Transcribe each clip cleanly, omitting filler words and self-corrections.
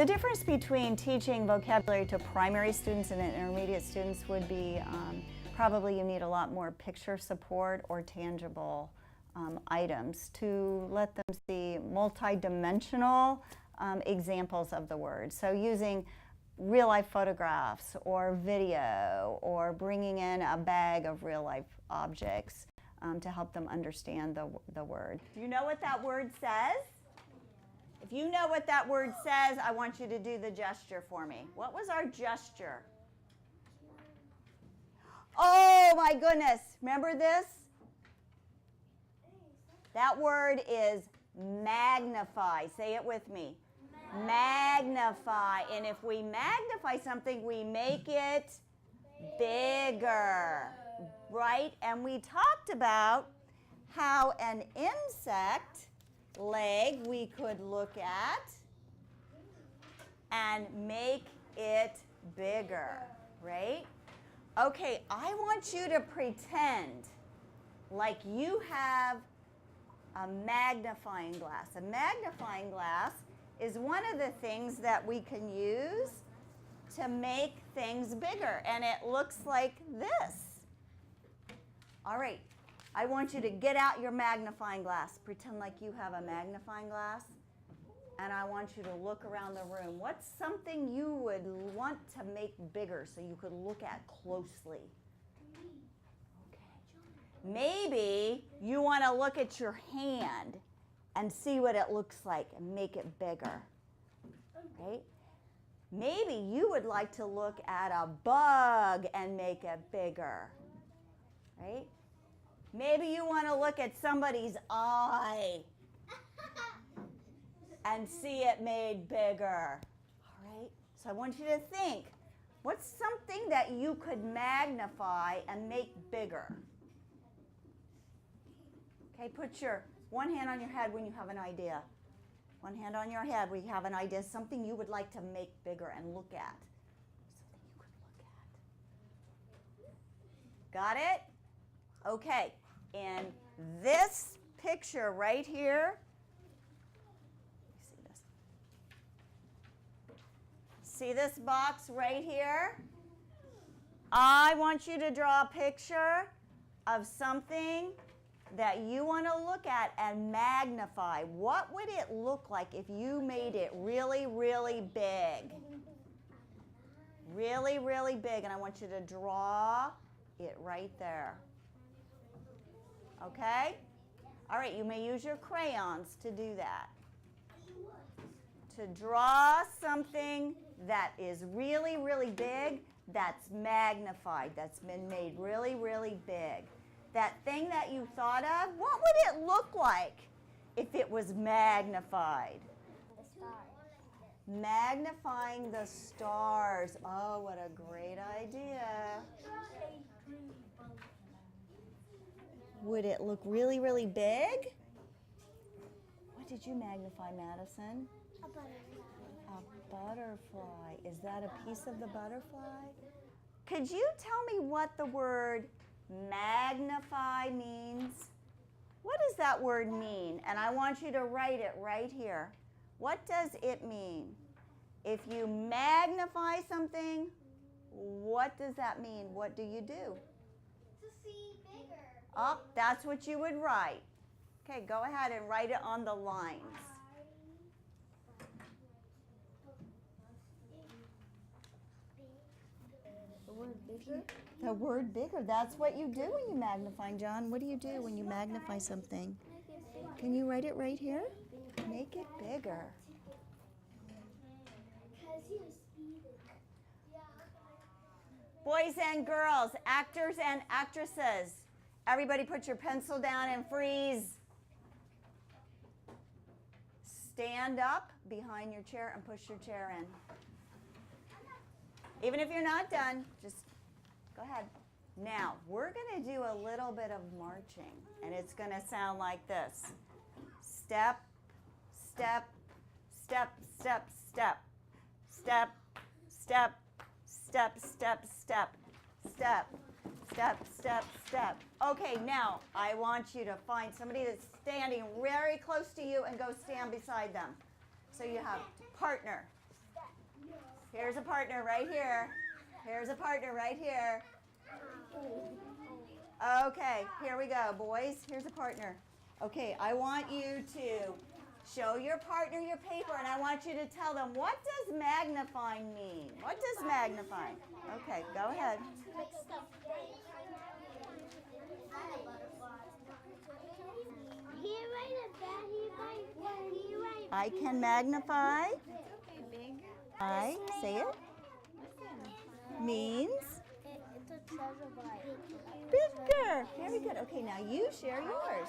The difference between teaching vocabulary to primary students and intermediate students would be probably you need a lot more picture support or tangible items to let them see multi-dimensional examples of the word. So using real-life photographs or video or bringing in a bag of real-life objects to help them understand the word. Do you know what that word says? If you know what that word says, I want you to do the gesture for me. What was our gesture? Oh my goodness, remember this? That word is magnify. Say it with me. Magnify. And if we magnify something, we make it bigger, right? And we talked about how an insect leg we could look at and make it bigger, right? Okay, I want you to pretend like you have a magnifying glass. A magnifying glass is one of the things that we can use to make things bigger, and it looks like this. All right, I want you to get out your magnifying glass. Pretend like you have a magnifying glass, and I want you to look around the room. What's something you would want to make bigger so you could look at closely? Maybe you want to look at your hand and see what it looks like and make it bigger, right? Maybe you would like to look at a bug and make it bigger, right? Maybe you want to look at somebody's eye and see it made bigger, all right? So I want you to think, what's something that you could magnify and make bigger? Okay, put your one hand on your head when you have an idea. One hand on your head when you have an idea, something you would like to make bigger and look at. Something you could look at. Got it? Okay, in this picture right here, let me see this box right here? I want you to draw a picture of something that you want to look at and magnify. What would it look like if you made it really, really big? Really, really big, and I want you to draw it right there. Okay? All right, you may use your crayons to do that. To draw something that is really, really big, that's magnified, that's been made really, really big. That thing that you thought of, what would it look like if it was magnified? The stars. Magnifying the stars. Oh, what a great idea. Would it look really, really big? What did you magnify, Madison? A butterfly. A butterfly. Is that a piece of the butterfly? Could you tell me what the word magnify means? What does that word mean? And I want you to write it right here. What does it mean? If you magnify something, what does that mean? What do you do? To see bigger. Oh, that's what you would write. Okay, go ahead and write it on the lines. The word bigger? The word bigger, that's what you do when you magnify, John. What do you do when you magnify something? Can you write it right here? Make it bigger. Boys and girls, actors and actresses, everybody put your pencil down and freeze. Stand up behind your chair and push your chair in. Even if you're not done, just go ahead. Now, we're going to do a little bit of marching, and it's going to sound like this. Step, step, step, step, step, step, step, step, step, step, step, step, step, step. Okay, now I want you to find somebody that's standing very close to you and go stand beside them. So you have partner. Here's a partner right here. Here's a partner right here. Okay, here we go, boys. Here's a partner. Okay, I want you to show your partner your paper, and I want you to tell them, what does magnifying mean? What does magnifying? Okay, go ahead. I can magnify. I say it. Means bigger. Very good. Okay, now you share yours.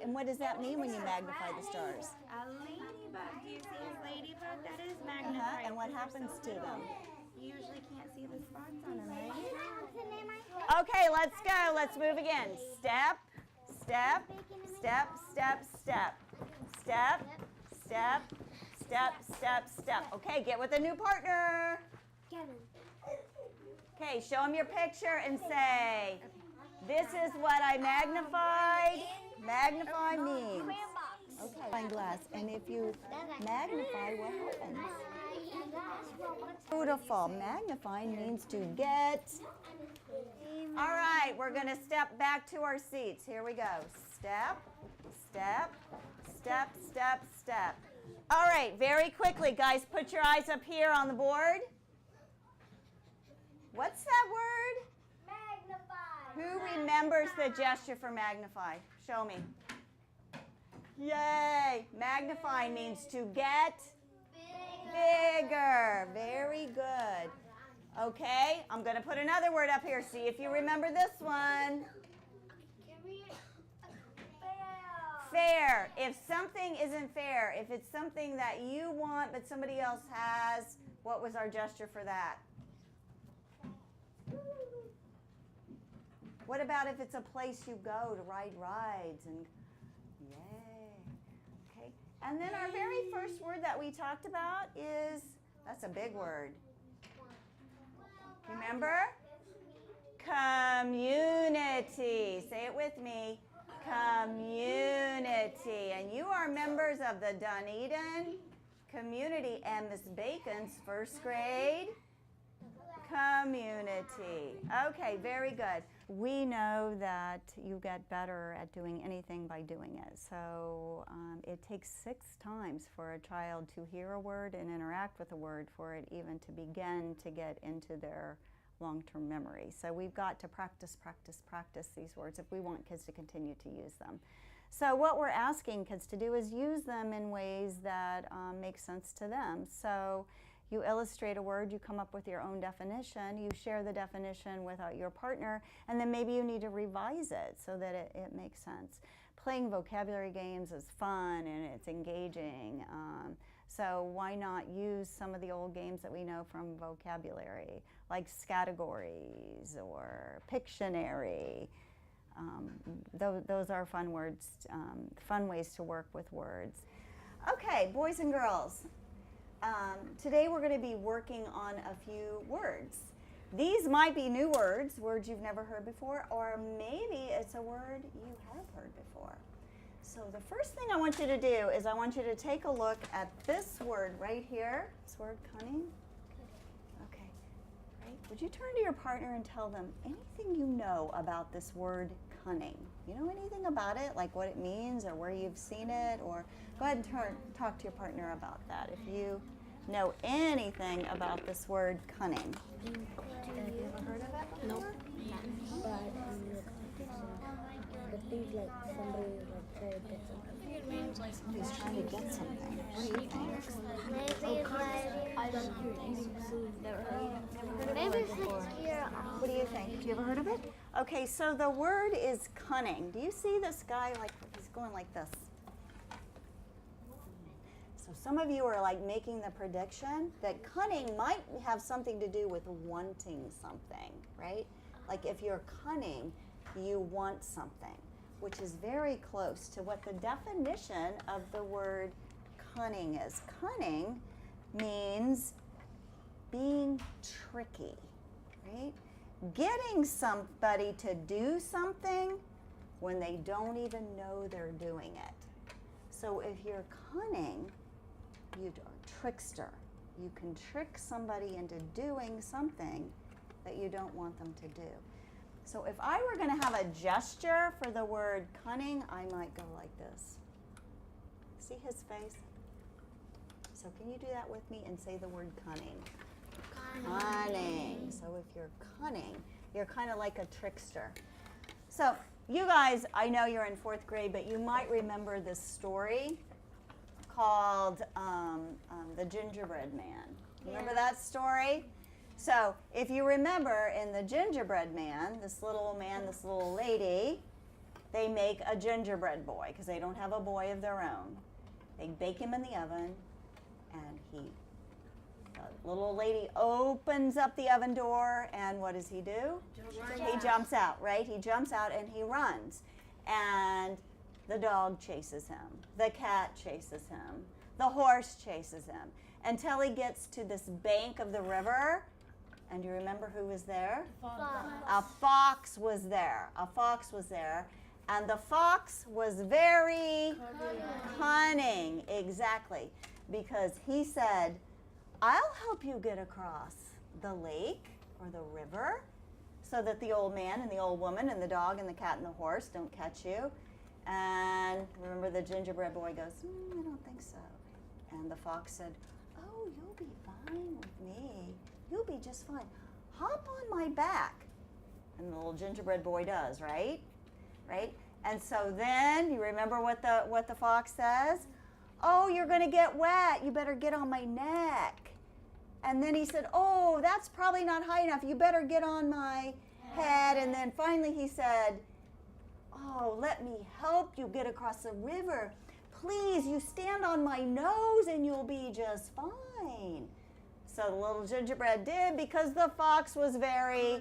And what does that mean when you magnify the stars? A ladybug. Do you see a ladybug? That is magnified. And what happens to them? You usually can't see the spots on them, right? Okay, let's go. Let's move again. Step, step, step, step, step. Step, step, step, step, step. Okay, get with a new partner. Okay, show them your picture and say, this is what I magnified. Magnify means. Okay, glass. And if you magnify, what happens? Beautiful. Magnifying means to get. All right, we're going to step back to our seats. Here we go. Step, step, step, step, step. All right, very quickly, guys, put your eyes up here on the board. What's that word? Magnify. Who remembers the gesture for magnify? Show me. Yay! Magnify means to get bigger. Very good. Okay, I'm going to put another word up here. See if you remember this one. Fair. If something isn't fair, if it's something that you want but somebody else has, what was our gesture for that? What about if it's a place you go to ride rides and yay. Okay. And then our very first word that we talked about is, that's a big word. Remember? Community. Say it with me. Community. And you are members of the Dunedin community and Miss Bacon's first grade community. Okay, very good. We know that you get better at doing anything by doing it. So it takes 6 times for a child to hear a word and interact with a word for it even to begin to get into their long-term memory. So we've got to practice, practice, practice these words if we want kids to continue to use them. So what we're asking kids to do is use them in ways that make sense to them. So you illustrate a word, you come up with your own definition, you share the definition with your partner, and then maybe you need to revise it so that it makes sense. Playing vocabulary games is fun and it's engaging. So why not use some of the old games that we know from vocabulary, like Scattergories or Pictionary. Those are fun words, fun ways to work with words. Okay, boys and girls. Today we're going to be working on a few words. These might be new words you've never heard before, or maybe it's a word you have heard before. So the first thing I want you to do is I want you to take a look at this word right here, this word cunning. Okay, right? Would you turn to your partner and tell them anything you know about this word cunning? You know anything about it, like what it means or where you've seen it? Or go ahead and talk to your partner about that if you know anything about this word cunning. Have you ever heard of it? Nope. But things like somebody He's trying to get something. What do you think? maybe What do you think? Have you ever heard of it? Okay, so the word is cunning. Do you see this guy like he's going like this? So some of you are like making the prediction that cunning might have something to do with wanting something, right? Like if you're cunning, you want something, which is very close to what the definition of the word cunning is. Cunning means being tricky, right? Getting somebody to do something when they don't even know they're doing it. So if you're cunning, You are a trickster. You can trick somebody into doing something that you don't want them to do. So if I were going to have a gesture for the word cunning, I might go like this. See his face? So can you do that with me and say the word cunning? Cunning. So if you're cunning, you're kind of like a trickster. So you guys, I know you're in 4th grade, but you might remember this story called The Gingerbread Man. Remember that story? So if you remember in The Gingerbread Man, this little man, this little lady, they make a gingerbread boy because they don't have a boy of their own. They bake him in the oven, and the little lady opens up the oven door, and what does he do? He jumps out, right? He jumps out and he runs. And the dog chases him. The cat chases him. The horse chases him until he gets to this bank of the river. And do you remember who was there? A fox was there. A fox was there. And the fox was very cunning. Exactly. Because he said, I'll help you get across the lake or the river so that the old man and the old woman and the dog and the cat and the horse don't catch you. And remember the gingerbread boy goes, I don't think so. And the fox said, oh, you'll be fine with me. You'll be just fine. Hop on my back. And the little gingerbread boy does, right? Right? And so then, you remember what the fox says? Oh, you're going to get wet. You better get on my neck. And then he said, oh, that's probably not high enough. You better get on my head. And then finally he said, oh, let me help you get across the river. Please, you stand on my nose and you'll be just fine. So the little gingerbread did because the fox was very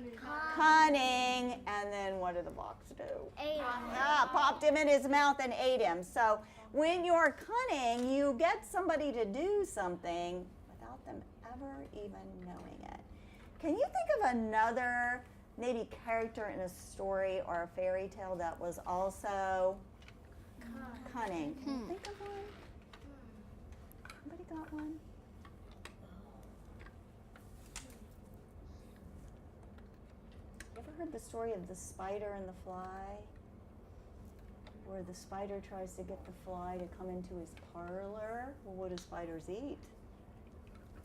cunning. And then what did the fox do? Ate him. Popped him in his mouth and ate him. So when you're cunning, you get somebody to do something without them ever even knowing it. Can you think of another maybe character in a story or a fairy tale that was also cunning? Can you think of one? Somebody got one? You ever heard the story of the spider and the fly? Where the spider tries to get the fly to come into his parlor. Well, what do spiders eat?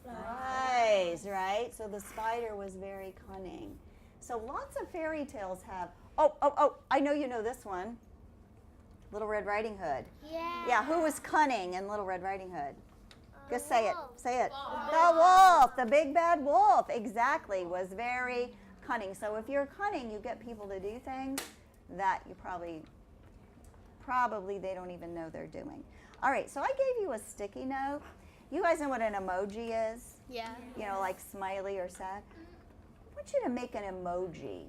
Flies, right? So the spider was very cunning. So lots of fairy tales have, oh, I know you know this one. Little Red Riding Hood. Yeah, who was cunning in Little Red Riding Hood? Just say it, say it. The wolf, the big bad wolf, exactly, was very cunning. So if you're cunning, you get people to do things that you probably they don't even know they're doing. All right, so I gave you a sticky note. You guys know what an emoji is? Yeah. You know, like smiley or sad. I want you to make an emoji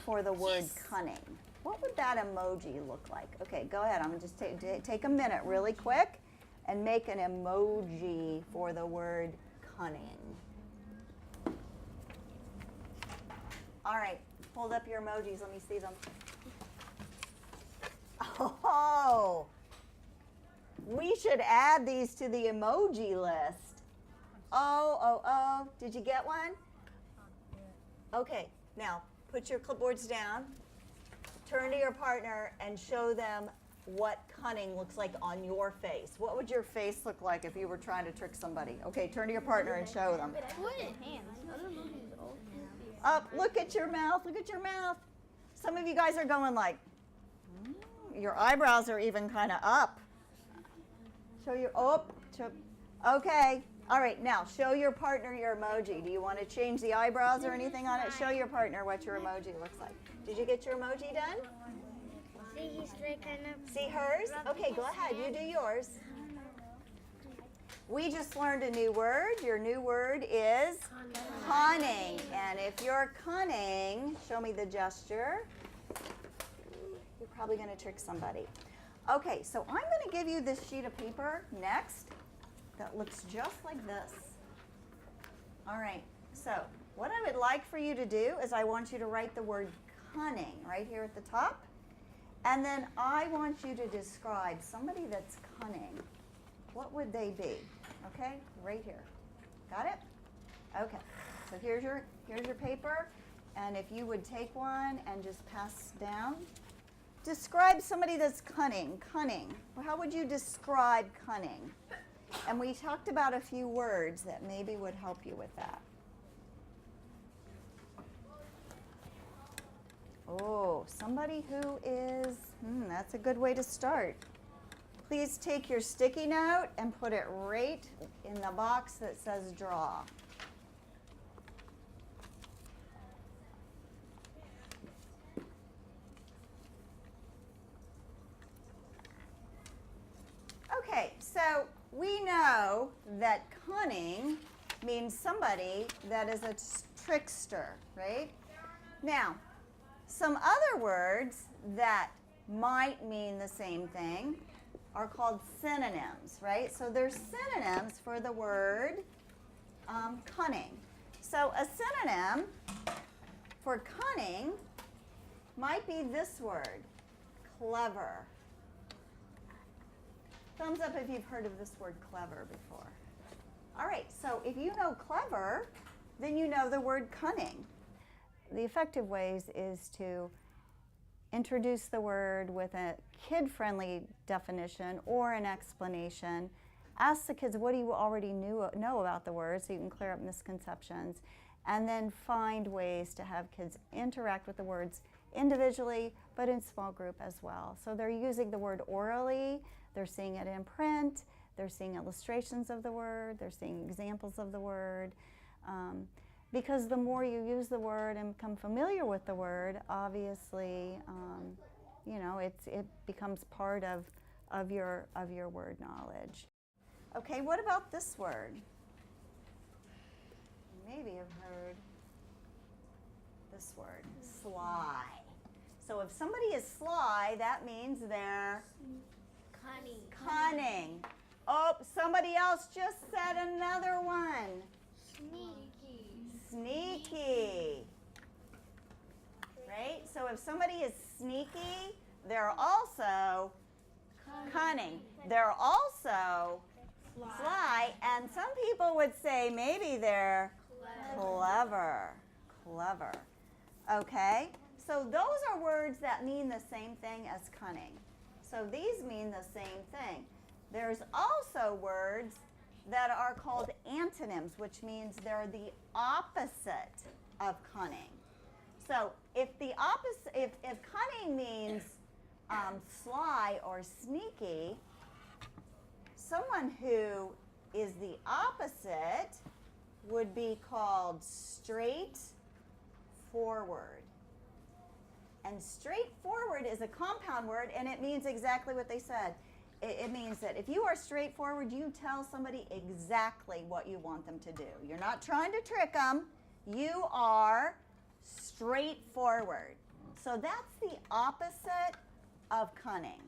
for the word cunning. What would that emoji look like? Okay, go ahead. I'm going to just take a minute really quick and make an emoji for the word cunning. All right, hold up your emojis. Let me see them. Oh, we should add these to the emoji list. Oh, did you get one? Okay, now put your clipboards down, turn to your partner and show them what cunning looks like on your face. What would your face look like if you were trying to trick somebody? Okay, turn to your partner and show them. Up, look at your mouth, look at your mouth. Some of you guys are going like, your eyebrows are even kind of up. Show your, okay. All right, now show your partner your emoji. Do you want to change the eyebrows or anything on it? Show your partner what your emoji looks like. Did you get your emoji done? See, he's kind of. See hers? Okay, go ahead. You do yours. We just learned a new word. Your new word is cunning. And if you're cunning, show me the gesture. You're probably going to trick somebody. Okay, so I'm going to give you this sheet of paper next that looks just like this. All right, so what I would like for you to do is I want you to write the word cunning right here at the top. And then I want you to describe somebody that's cunning. What would they be? Okay, right here. Got it? Okay, so here's your paper, and if you would take one and just pass down. Describe somebody that's cunning. Cunning. Well, how would you describe cunning? And we talked about a few words that maybe would help you with that. Oh, somebody who is, that's a good way to start. Please take your sticky note and put it right in the box that says draw. Okay, so we know that cunning means somebody that is a trickster, right? Now, some other words that might mean the same thing are called synonyms, right? So there's synonyms for the word cunning. So a synonym for cunning might be this word, clever. Thumbs up if you've heard of this word clever before. All right, so if you know clever, then you know the word cunning. The effective ways is to introduce the word with a kid-friendly definition or an explanation. Ask the kids, what do you already know about the word, so you can clear up misconceptions. And then find ways to have kids interact with the words individually, but in small group as well. So they're using the word orally, they're seeing it in print, they're seeing illustrations of the word, they're seeing examples of the word. Because the more you use the word and become familiar with the word, obviously, you know, it becomes part of your word knowledge. Okay, what about this word? Maybe you've heard this word, sly. So if somebody is sly, that means they're cunning. Oh, somebody else just said another one. Sneaky. Right? So if somebody is sneaky, they're also cunning. They're also sly, and some people would say maybe they're clever. Okay? So those are words that mean the same thing as cunning. So these mean the same thing. There's also words that are called antonyms, which means they're the opposite of cunning. So if cunning means sly or sneaky, someone who is the opposite would be called straightforward. And straightforward is a compound word, and it means exactly what they said. It means that if you are straightforward, you tell somebody exactly what you want them to do. You're not trying to trick them. You are straightforward. So that's the opposite of cunning.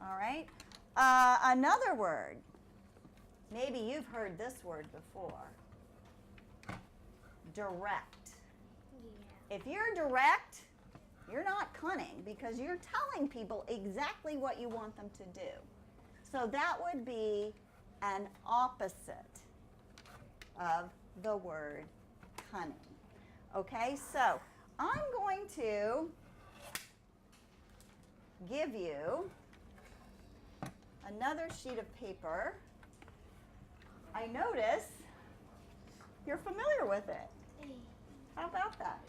All right? Another word. Maybe you've heard this word before. Direct. Yeah. If you're direct, you're not cunning because you're telling people exactly what you want them to do. So that would be an opposite of the word cunning. Okay, so I'm going to give you another sheet of paper. I notice you're familiar with it. How about that?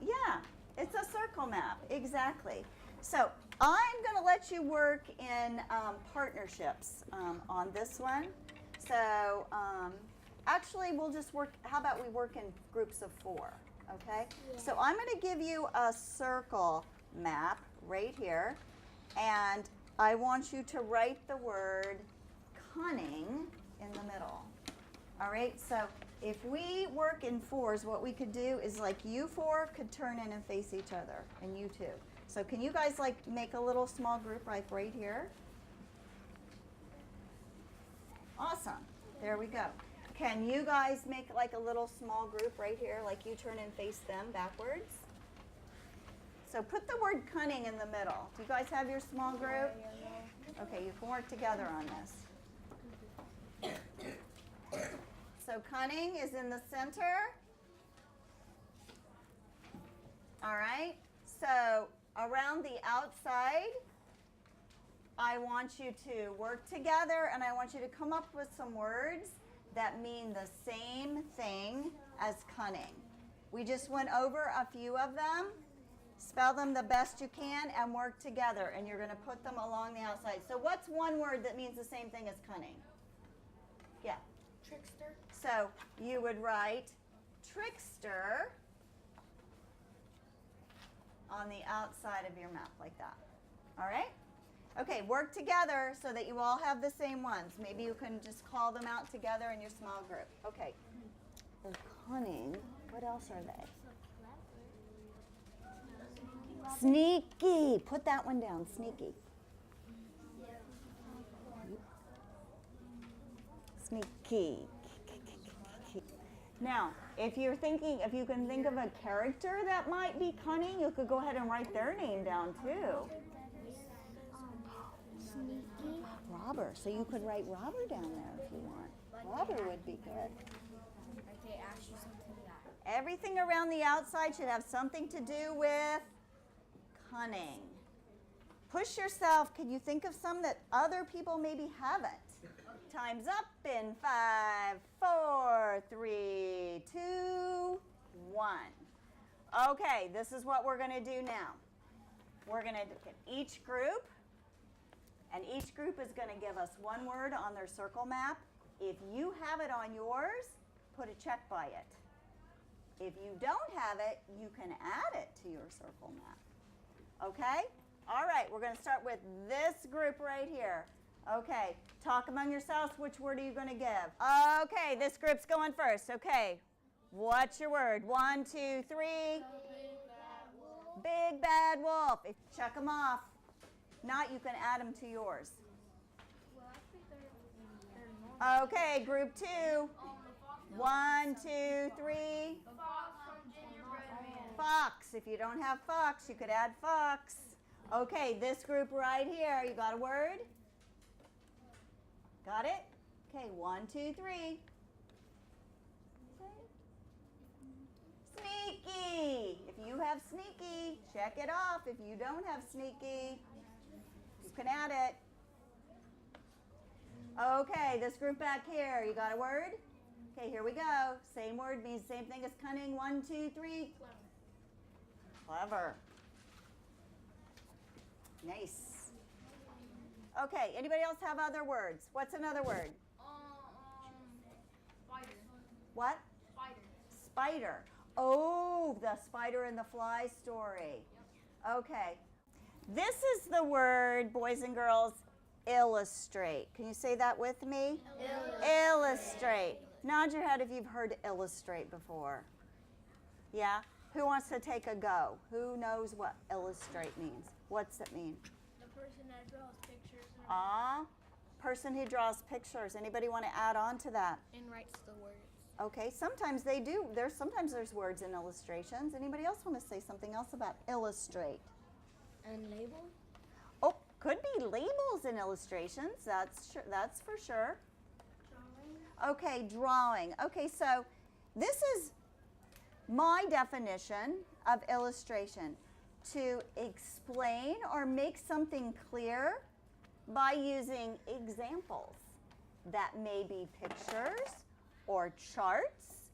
Yeah, it's a circle map, exactly. So I'm going to let you work in partnerships on this one. So actually, we'll just work, how about we work in groups of 4, okay? Yeah. So I'm going to give you a circle map right here, and I want you to write the word cunning in the middle. All right, so if we work in 4s, what we could do is like you 4 could turn in and face each other, and you 2. So can you guys like make a little small group like right here? Awesome. There we go. Can you guys make like a little small group right here, like you turn and face them backwards? So put the word cunning in the middle. Do you guys have your small group? Okay, you can work together on this. So cunning is in the center. All right. So around the outside, I want you to work together, and I want you to come up with some words that mean the same thing as cunning. We just went over a few of them. Spell them the best you can and work together, and you're going to put them along the outside. So what's one word that means the same thing as cunning? Yeah. Trickster. So you would write trickster on the outside of your map like that. All right? Okay, work together so that you all have the same ones. Maybe you can just call them out together in your small group. Okay. So cunning. What else are they? Sneaky. Put that one down. Sneaky. Sneaky. Now, if you can think of a character that might be cunning, you could go ahead and write their name down too. Sneaky. Robber. So you could write Robber down there if you want. Robber would be good. Okay, ask you something that. Everything around the outside should have something to do with cunning. Push yourself. Can you think of some that other people maybe haven't? Time's up in 5, 4, 3, 2, 1. Okay, this is what we're going to do now. We're going to get each group, and each group is going to give us one word on their circle map. If you have it on yours, put a check by it. If you don't have it, you can add it to your circle map. Okay? All right, we're going to start with this group right here. Okay, talk among yourselves. Which word are you going to give? Okay, this group's going first. Okay, what's your word? 1, 2, 3. Big bad wolf. Check them off. Not, you can add them to yours. Okay, group 2. 1, 2, 3. Fox. If you don't have fox, you could add fox. Okay, this group right here. You got a word? Got it? Okay, 1, 2, 3. Sneaky. If you have sneaky, check it off. If you don't have sneaky, you can add it. Okay, this group back here, you got a word? Okay, here we go. Same word means same thing as cunning. 1, 2, 3. Clever. Nice. Okay, anybody else have other words? What's another word? Spider. What? Spider. Spider. Oh, the spider and the fly story. Yep. Okay. This is the word, boys and girls, illustrate. Can you say that with me? Illustrate. Nod your head if you've heard illustrate before. Yeah? Who wants to take a go? Who knows what illustrate means? What's it mean? The person that draws pictures. Person who draws pictures. Anybody want to add on to that? And writes the words. Okay, sometimes they do. Sometimes there's words in illustrations. Anybody else want to say something else about illustrate? And label? Oh, could be labels in illustrations. That's for sure. Drawing. Okay, drawing. Okay, so this is my definition of illustration: to explain or make something clear by using examples that may be pictures or charts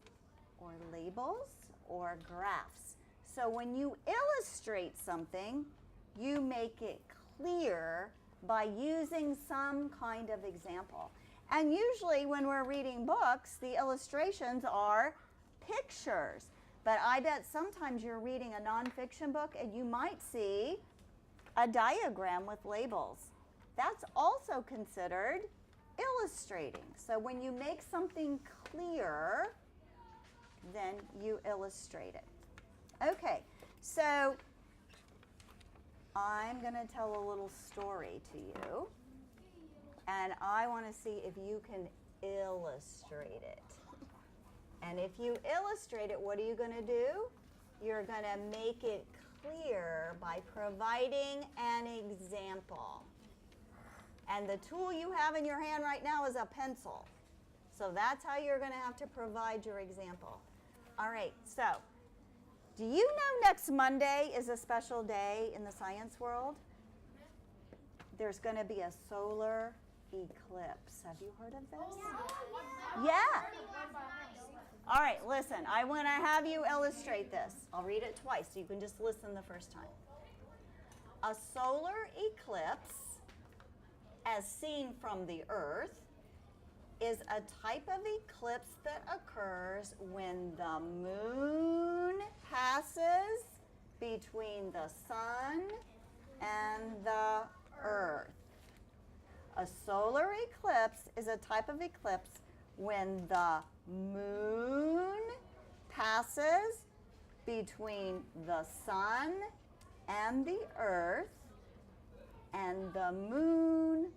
or labels or graphs. So when you illustrate something, you make it clear by using some kind of example. And usually when we're reading books, the illustrations are pictures. But I bet sometimes you're reading a nonfiction book and you might see a diagram with labels. That's also considered illustrating. So when you make something clear, then you illustrate it. Okay, so I'm going to tell a little story to you, and I want to see if you can illustrate it. And if you illustrate it, what are you going to do? You're going to make it clear by providing an example. And the tool you have in your hand right now is a pencil. So that's how you're going to have to provide your example. All right, so do you know next Monday is a special day in the science world? There's going to be a solar eclipse. Have you heard of this? Yeah. All right, listen, I want to have you illustrate this. I'll read it twice so you can just listen the first time. A solar eclipse, as seen from the Earth, is a type of eclipse that occurs when the moon passes between the sun and the Earth. A solar eclipse is a type of eclipse when the moon passes between the sun and the Earth, and the moon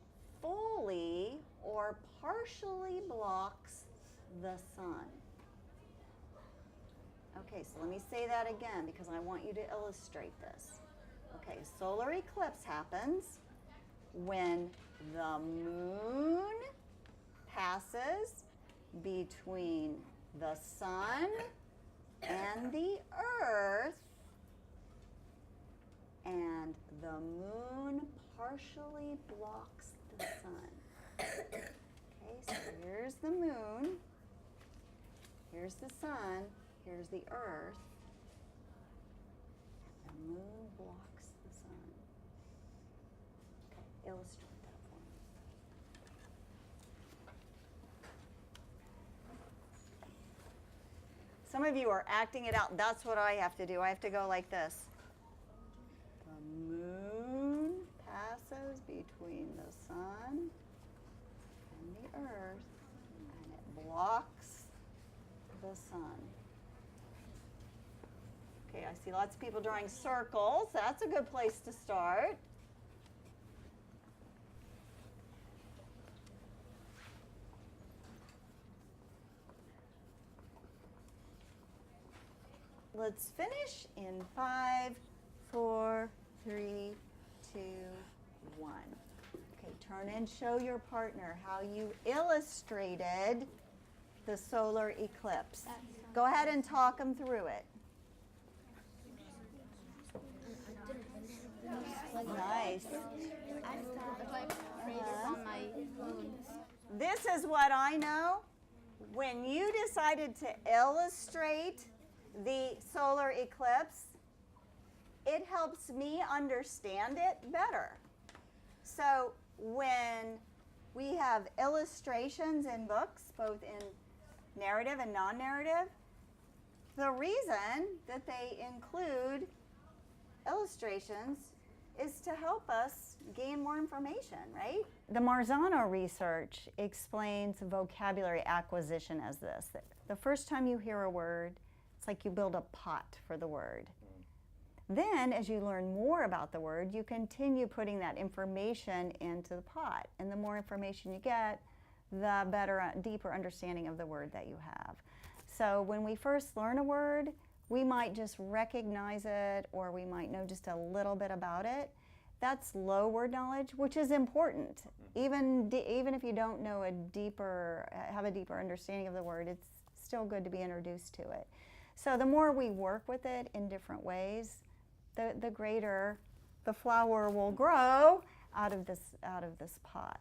fully or partially blocks the sun. Okay, so let me say that again because I want you to illustrate this. Okay, a solar eclipse happens when the moon passes between the sun and the Earth, and the moon partially blocks the sun. Okay, so here's the moon, here's the sun, here's the Earth, and the moon blocks the sun. Okay, illustrate that for me. Some of you are acting it out. That's what I have to do. I have to go like this. The moon passes between the sun and the Earth, and it blocks the sun. Okay, I see lots of people drawing circles. That's a good place to start. Let's finish in 5, 4, 3, 2, 1. Okay, turn and show your partner how you illustrated the solar eclipse. Go ahead and talk them through it. Nice. This is what I know. When you decided to illustrate the solar eclipse, it helps me understand it better. So when we have illustrations in books, both in narrative and non-narrative, the reason that they include illustrations is to help us gain more information, right? The Marzano research explains vocabulary acquisition as this. The first time you hear a word, it's like you build a pot for the word. Then, as you learn more about the word, you continue putting that information into the pot. And the more information you get, the better, deeper understanding of the word that you have. So when we first learn a word, we might just recognize it, or we might know just a little bit about it. That's low word knowledge, which is important. Even if you don't know have a deeper understanding of the word, it's still good to be introduced to it. So the more we work with it in different ways, the greater the flower will grow out of this pot.